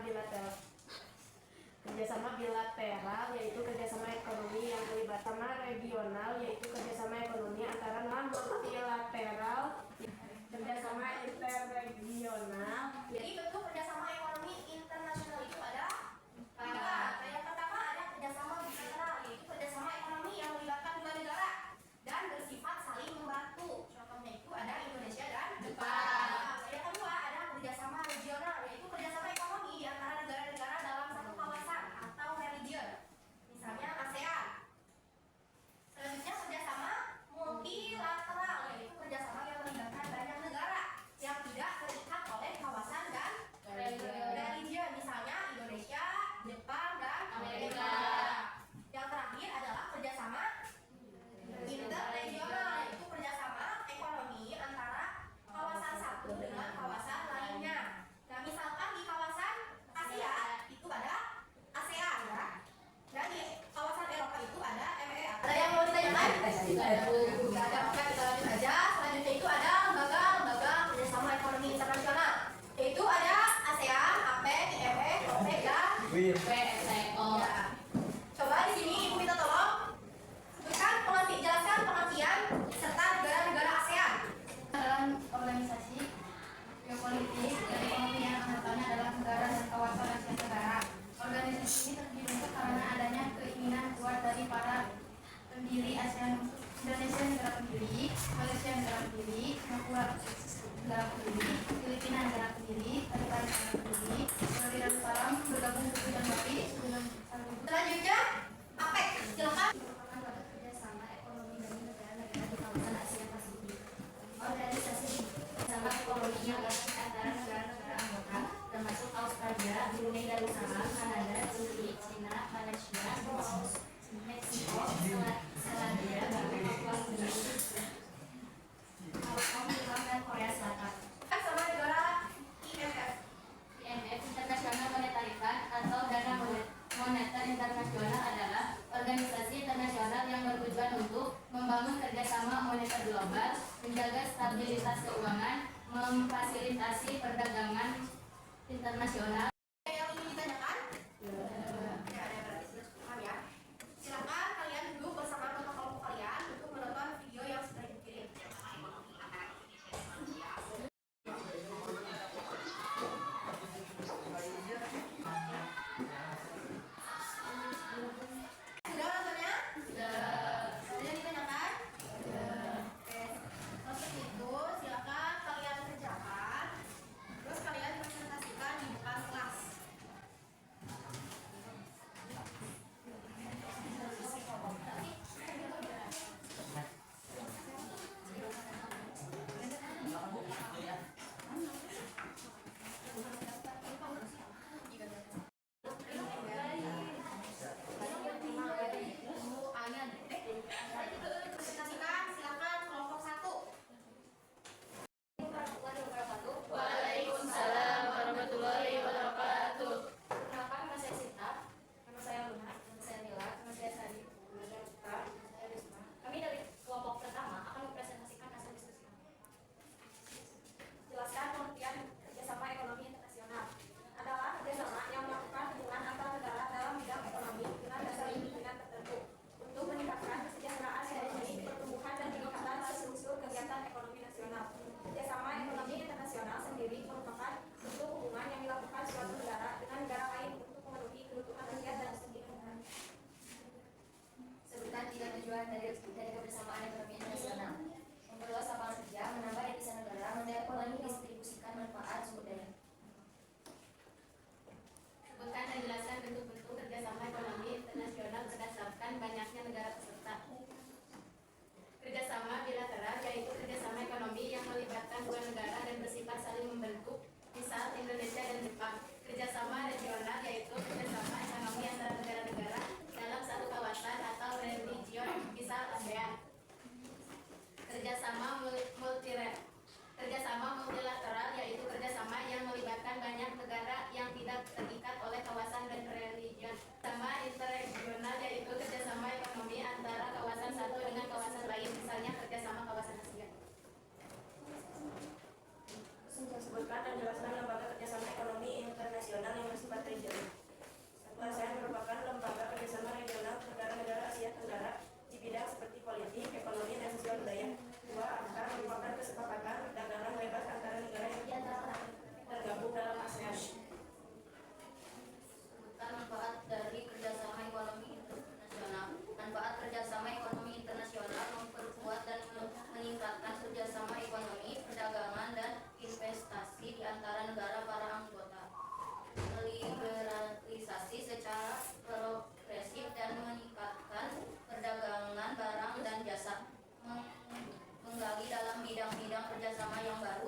bilateral. Kerjasama bilateral yaitu kerjasama ekonomi yang melibatkan regional, yaitu kerjasama ekonomi antara multilateral. Kerjasama interregional. Jadi bentuk kerjasama ekonomi internasional itu ada tiga. Yang pertama ada kerjasama bilateral, yaitu kerjasama ekonomi yang melibatkan dua negara dan bersifat saling membantu. Contohnya itu ada Indonesia dan Jepang. Yang kedua ada kerjasama regional, yaitu kerjasama ekonomi di antara negara-negara dalam satu kawasan atau region, misalnya ASEAN. Selanjutnya kerjasama multilateral, yaitu kerjasama yang melibatkan banyak negara yang tidak terikat oleh kawasan dan region, misalnya Indonesia, Jepang, dan Amerika. Yang terakhir adalah kerjasama interregional, yaitu kerjasama ekonomi antara kawasan satu dengan kawasan lainnya. Nah, misalkan di kawasan Asia itu ada ASEAN, ya. Dan di kawasan Eropa itu ada MEA. Ada yang mau ditanyakan? Tidak ada. Oke, kita lanjut aja. Selanjutnya itu ada lembaga kerjasama ekonomi internasional. Yaitu ada ASEAN, APEC, IMF, OPEC, dan WTO. Ya. Coba di sini Ibu minta tolong jelaskan pengertian serta negara-negara ASEAN. Dalam organisasi geopolitik dan ekonomi yang anggotanya adalah negara dan kawasan Asia Tenggara. Organisasi ini terbentuk karena adanya keinginan kuat dari para pendiri ASEAN. Indonesia negara pendiri, Malaysia negara pendiri, Papua negara pendiri, Filipina negara pendiri, Taliban negara pendiri, Brunei Darussalam bergabung ke dan Bali. Selanjutnya APEC, silakan. Merupakan kerjasama ekonomi dari negara-negara di kawasan Asia Pasifik. Organisasi kerjasama ekonomi yang antara negara-negara anggota termasuk Australia, Brunei Darussalam, Kanada, Chili, China, Malaysia, Meksiko, Selandia, Hong Kong, Jepang, dan Korea Selatan. Sama negara IMF. IMF International Monetary Fund atau Dana Moneter Internasional adalah organisasi internasional yang bertujuan untuk membangun kerjasama moneter global, menjaga stabilitas keuangan, memfasilitasi perdagangan internasional. Yang ingin ditanyakan? Ya, ada berarti sudah paham, ya. Silakan kalian duduk bersama kelompok kalian untuk menonton video yang sudah dikirim. Sudah nontonnya? Sudah. Ada yang ditanyakan? Oke. Untuk itu silakan kalian kerjakan. Terus kalian presentasikan di depan kelas. bidang kerjasama yang baru